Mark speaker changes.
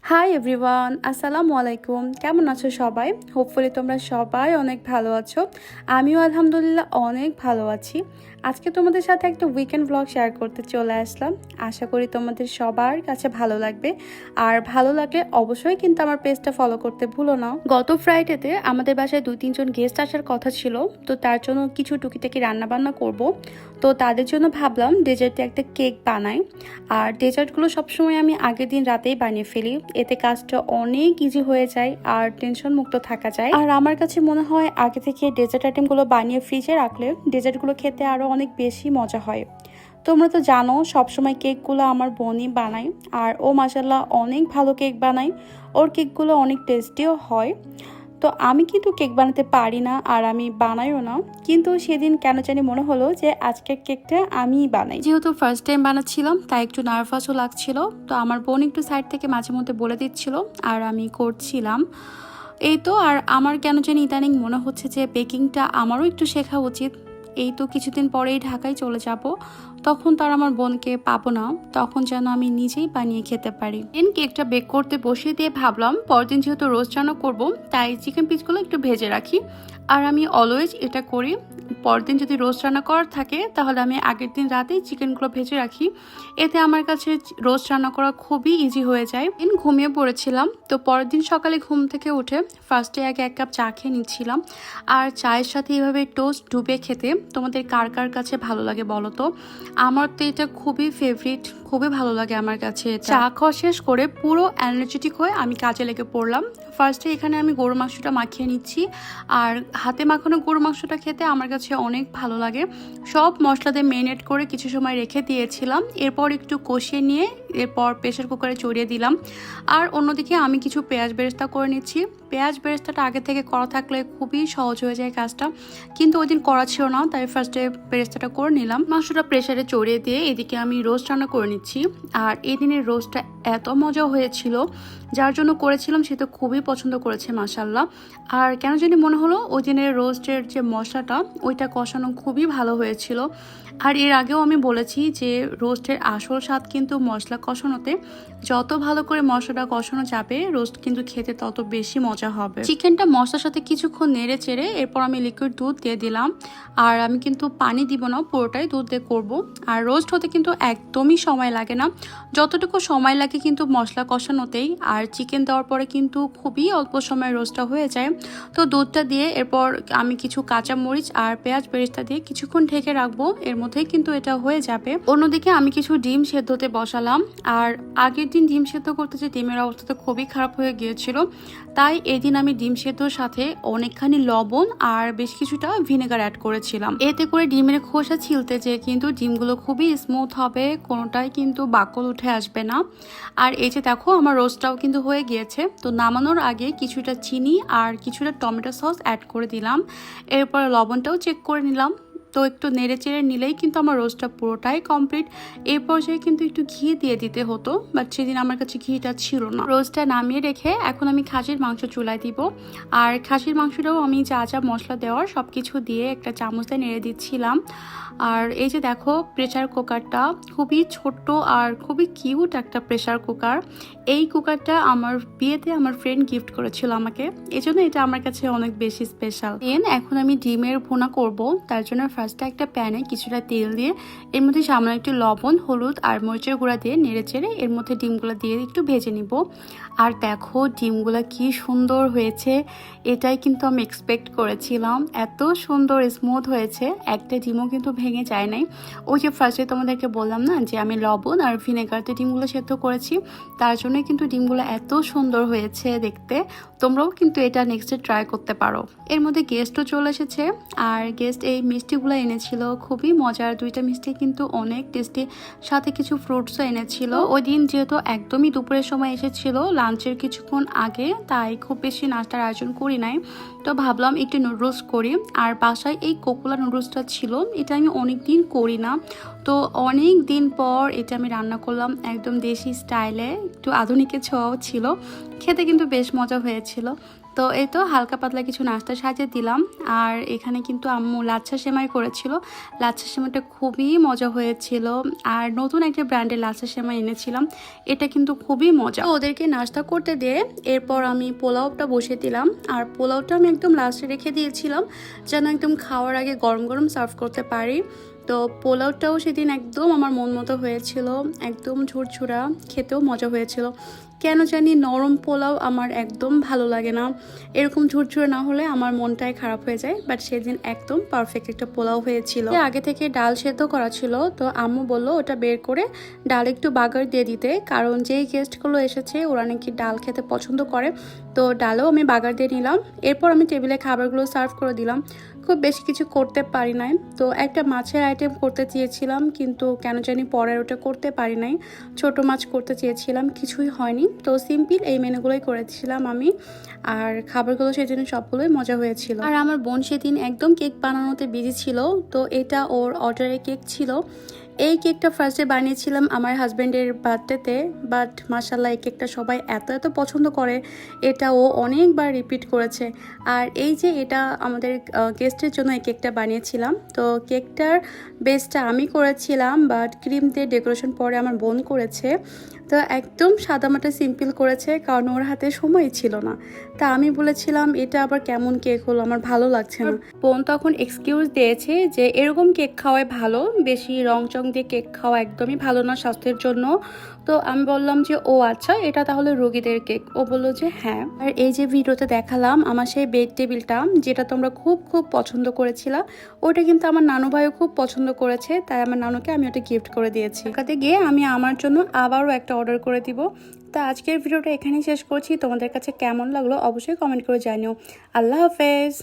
Speaker 1: Hi everyone, আসসালামু আলাইকুম। কেমন আছো সবাই? হোপফুলি তোমরা সবাই অনেক ভালো আছো। আমিও আলহামদুলিল্লাহ অনেক ভালো আছি। আজকে তোমাদের সাথে একটা উইকেন্ড ব্লগ শেয়ার করতে চলে আসলাম। আশা করি তোমাদের সবার কাছে ভালো লাগবে। আর ভালো লাগলে অবশ্যই কিন্তু আমার পেজটা ফলো করতে ভুলো না। গত ফ্রাইডেতে আমাদের বাসায় 2-3 জন গেস্ট আসার কথা ছিল, তো তার জন্য কিছু টুকিটাকি রান্নাবান্না করব। তো তাদের জন্য ভাবলাম ডেজার্টে একটা কেক বানাই। আর ডেজার্টগুলো সবসময় আমি আগের দিন রাতেই বানিয়ে ফেলি, এতে কাজটা অনেক ইজি হয়ে যায় আর টেনশন মুক্ত থাকা যায়। আর আমার কাছে মনে হয় আগে থেকে ডেজার্ট আইটেমগুলো বানিয়ে ফ্রিজে রাখলে ডেজার্টগুলো খেতে আরও অনেক বেশি মজা হয়। তোমরা তো জানো সবসময় কেকগুলো আমার বোনই বানায়, আর ও মাশাল্লাহ অনেক ভালো কেক বানায়। ওর কেকগুলো অনেক টেস্টিও হয়। তো আমি কিন্তু কেক বানাতে পারি না, আর আমি বানাইও না, কিন্তু সেদিন কেন জানি মনে হলো যে আজকের কেকটা আমিই বানাই। যেহেতু ফার্স্ট টাইম বানাচ্ছিলাম তাই একটু নার্ভাসও লাগছিল। তো আমার বোন একটু সাইড থেকে মাঝে মধ্যে বলে দিচ্ছিল আর আমি করছিলাম। এই তো। আর আমার কেন জানি ইদানিং মনে হচ্ছে যে বেকিংটা আমারও একটু শেখা উচিত। এই তো কিছুদিন পরেই ঢাকায় চলে যাব, তখন তার আমার বোনকে পাবো না, তখন যেন আমি নিজেই বানিয়ে খেতে পারি। কেকটা বেক করতে বসিয়ে দিয়ে ভাবলাম পরদিন যেহেতু রোস্ট রান্না করবো তাই চিকেন পিসগুলো একটু ভেজে রাখি। আর আমি অলওয়েজ এটা করি, পরদিন যদি রোস্ট রান্না করার থাকে তাহলে আমি আগের দিন রাতেই চিকেনগুলো ভেজে রাখি। এতে আমার কাছে রোস্ট রান্না করা খুবই ইজি হয়ে যায়। ঘুমিয়ে পড়েছিলাম, তো পরের দিন সকালে ঘুম থেকে উঠে ফার্স্টে আগে 1 কাপ চা খেয়ে নিচ্ছিলাম। আর চায়ের সাথে এভাবে টোস্ট ডুবে খেতে তোমাদের কার কার কাছে ভালো লাগে বলো তো? আমার তো এটা খুবই ফেভারিট, খুবই ভালো লাগে আমার কাছে। চা খাওয়া শেষ করে পুরো এনার্জেটিক হয়ে আমি কাজে লেগে পড়লাম। ফার্স্টে এখানে আমি গরু মাংসটা মাখিয়ে নিচ্ছি। আর হাতে মাখানো গরু মাংসটা খেতে আমার কাছে অনেক ভালো লাগে। সব মশলা দিয়ে মেরিনেট করে কিছু সময় রেখে দিয়েছিলাম, এরপর একটু কষিয়ে নিয়ে এরপর প্রেশার কুকারে চড়িয়ে দিলাম। আর অন্যদিকে আমি কিছু পেঁয়াজ বেরেস্তা করে নিচ্ছি। পেঁয়াজ বেরেস্তাটা আগে থেকে করা থাকলে খুবই সহজ হয়ে যায় কাজটা, কিন্তু ওই দিন করা ছিল না, তাই ফার্স্টে বেরেস্তাটা করে নিলাম। মাংসটা প্রেশারে চড়িয়ে দিয়ে এদিকে আমি রোস্ট রান্না করে নিচ্ছি। আর এই দিনের রোস্টটা এত মজা হয়েছিল, যার জন্য করেছিলাম সে তো খুবই পছন্দ করেছে মাশাল্লাহ। আর কেন জানি মনে হলো ওই দিনের রোস্টের যে মশলাটা ওইটা কষানো খুবই ভালো হয়েছিল। আর এর আগেও আমি বলেছি যে রোস্টের আসল স্বাদ কিন্তু মশলা কষানোতে। যত ভালো করে মশলাটা কষানো যাবে রোস্ট কিন্তু খেতে তত বেশি মজা হবে। চিকেনটা মশলার সাথে কিছুক্ষণ নেড়ে চেড়ে এরপর আমি লিকুইড দুধ দিয়ে দিলাম। আর আমি কিন্তু পানি দিব না, পুরোটাই দুধ দিয়ে করবো। আর রোস্ট হতে কিন্তু একদমই সময় লাগে না, যতটুকু সময় লাগে কিন্তু মশলা কষানোতেই। আর চিকেন দেওয়ার পরে কিন্তু খুবই অল্প সময় রোস্টটা হয়ে যায়। তো দুধটা দিয়ে এরপর আমি কিছু কাঁচা মরিচ আর পেঁয়াজ বেরেস্তা দিয়ে কিছুক্ষণ ঢেকে রাখবো, এর মধ্যেই কিন্তু এটা হয়ে যাবে। অন্যদিকে আমি কিছু ডিম সেদ্ধতে বসালাম। আর আগের দিন ডিম সেদ্ধ করতে যে ডিমের অবস্থা তো খুবই খারাপ হয়ে গিয়েছিল, তাই এদিন আমি ডিম সেদ্ধর সাথে অনেকখানি লবণ আর বেশ কিছুটা ভিনেগার অ্যাড করেছিলাম। এতে করে ডিমের খোসা ছিলতে যে কিন্তু ডিমগুলো খুবই স্মুথ হবে, কোনোটাই কিন্তু বাকল উঠে আসবে না। আর এই যে দেখো আমার রোস্টটাও কিন্তু হয়ে গিয়েছে। তো নামানোর আগে কিছুটা চিনি আর কিছুটা টমেটো সস অ্যাড করে দিলাম, এরপর লবণটাও চেক করে নিলাম। তো একটু নেড়ে চেড়ে নিলেই কিন্তু আমার রোস্টটা পুরোটাই কমপ্লিট। এই পর্যায়ে কিন্তু একটু ঘি দিয়ে দিতে হতো, বাট সেদিন আমার কাছে ঘিটা ছিল না। রোস্টটা নামিয়ে রেখে এখন আমি খাসির মাংস চুলায় দিব। আর খাসির মাংসটাও আমি যা যা মশলা দেওয়ার সব কিছু দিয়ে একটা চামচ দিয়ে নেড়ে দিচ্ছিলাম। আর এই যে দেখো প্রেসার কুকারটা খুবই ছোট্ট আর খুবই কিউট একটা প্রেসার কুকার। এই কুকারটা আমার বিয়েতে আমার ফ্রেন্ড গিফট করেছিল আমাকে, এজন্য এটা আমার কাছে অনেক বেশি স্পেশাল। দেন এখন আমি ডিমের ভুনা করব, তার জন্য ফার্স্টে একটা প্যানে কিছুটা তেল দিয়ে এর মধ্যে সামান্য একটু লবণ, হলুদ আর মরিচের গুঁড়া দিয়ে নেড়ে চেড়ে এর মধ্যে ডিমগুলো দিয়ে একটু ভেজে নিব। আর দেখো ডিমগুলো কি সুন্দর হয়েছে, এটাই কিন্তু আমি এক্সপেক্ট করেছিলাম। এত সুন্দর স্মুথ হয়েছে, একটা ডিমও কিন্তু ভেঙে যায় নাই। ওই যে ফার্স্টে তোমাদেরকে বললাম না যে আমি লবণ আর ভিনেগারতে ডিমগুলো সেদ্ধ করেছি, তার জন্য কিন্তু ডিমগুলো এত সুন্দর হয়েছে দেখতে। তোমরাও কিন্তু এটা নেক্সটে ট্রাই করতে পারো। এর মধ্যে গেস্টও চলে এসেছে, আর গেস্ট এই মিষ্টিগুলো এনেছিল, খুবই মজার। দুইটা মিষ্টি কিন্তু অনেক টেস্টি, সাথে কিছু ফ্রুটসও এনেছিল। ওই দিন যেহেতু একদমই দুপুরের সময় এসেছিল, লাঞ্চের কিছুক্ষণ আগে, তাই খুব বেশি নাস্তার আয়োজন করি নাই। তো ভাবলাম একটু নুডলস করি। আর বাসায় এই কোকোলা নুডলসটা ছিল, এটা আমি অনেক দিন করি না, তো অনেক দিন পর এটা আমি রান্না করলাম একদম দেশি স্টাইলে। একটু আধুনিকের ছোঁয়াও ছিল। খেতে কিন্তু বেশ মজা হয়েছিল। তো এই তো হালকা পাতলা কিছু নাস্তা সাজিয়ে দিলাম। আর এখানে কিন্তু আম্মু লাচ্ছা সেমাই করেছিল। লাচ্ছা সেমাইটা খুবই মজা হয়েছিল। আর নতুন একটা ব্র্যান্ডের লাচ্ছা সেমাই এনেছিলাম, এটা কিন্তু খুবই মজা। ওদেরকে নাস্তা করতে দিয়ে এরপর আমি পোলাওটা বসিয়ে দিলাম। আর পোলাওটা আমি একদম লাস্টে রেখে দিয়েছিলাম যেন একদম খাওয়ার আগে গরম গরম সার্ভ করতে পারি। তো পোলাওটাও সেদিন একদম আমার মন মতো হয়েছিল, একদম ঝুরঝুরা, খেতেও মজা হয়েছিল। কেন জানি নরম পোলাও আমার একদম ভালো লাগে না, এরকম ঝুরঝুরে না হলে আমার মনটাই খারাপ হয়ে যায়। বাট সেদিন একদম পারফেক্ট একটা পোলাও হয়েছিল। আগে থেকে ডাল সেদ্ধ করা ছিল, তো আম্মু বলল ওটা বের করে ডাল একটু বাগার দিয়ে দিতে, কারণ যেই গেস্টগুলো এসেছে ওরা নাকি ডাল খেতে পছন্দ করে। তো ডালও আমি বাগার দিয়ে নিলাম। এরপর আমি টেবিলে খাবারগুলো সার্ভ করে দিলাম। খুব বেশি কিছু করতে পারি নাই, তো একটা মাছের আইটেম করতে চেয়েছিলাম কিন্তু কেন জানি পরের ওটা করতে পারি নাই। ছোট মাছ করতে চেয়েছিলাম, কিছুই হয়নি। তো সিম্পল এই মেনুগুলোই করেছিলাম আমি। আর খাবারগুলো সেদিন সবগুলোই মজা হয়েছিল। আর আমার বোন সেদিন একদম কেক বানানোতে বিজি ছিল, তো এটা ওর অর্ডারের কেক ছিল। এই কেকটা ফার্স্টে বানিয়েছিলাম আমার হাজব্যান্ডের বার্থডেতে, বাট মাশাল্লাহ এই কেকটা সবাই এত এত পছন্দ করে, এটা ও অনেকবার রিপিট করেছে। আর এই যে এটা আমাদের গেস্টের জন্য এই কেকটা বানিয়েছিলাম। তো কেকটার বেসটা আমি করেছিলাম, বাট ক্রিম দিয়ে ডেকোরেশন পরে আমার বোন করেছে। তো একদম সাদামাটা সিম্পল করেছে, কারণ ওর হাতে সময় ছিল না। তা আমি বলেছিলাম এটা আবার কেমন কেক হলো, আমার ভালো লাগছে না। বোন তখন এক্সকিউজ দিয়েছে যে এরকম কেক খাওয়াই ভালো, বেশি রং চং দিয়ে কেক খাওয়া একদমই ভালো না স্বাস্থ্যের জন্য। তো আমি বললাম যে ও আচ্ছা, এটা তাহলে রোগীদের কেক। ও বললো যে হ্যাঁ। আর এই যে ভিডিওতে দেখালাম আমার সেই বেড টেবিলটা, যেটা তোমরা খুব খুব পছন্দ করেছিলা, ওটা কিন্তু আমার নানু ভাইও খুব পছন্দ করেছে, তাই আমার নানুকে আমি ওটা গিফট করে দিয়েছি। কাতে গিয়ে আমি আমার জন্য আবারও একটা অর্ডার করে দিব। তো আজকের ভিডিওটা এখানেই শেষ করছি। তোমাদের কাছে কেমন লাগলো অবশ্যই কমেন্ট করে জানিও। আল্লাহ হাফেজ।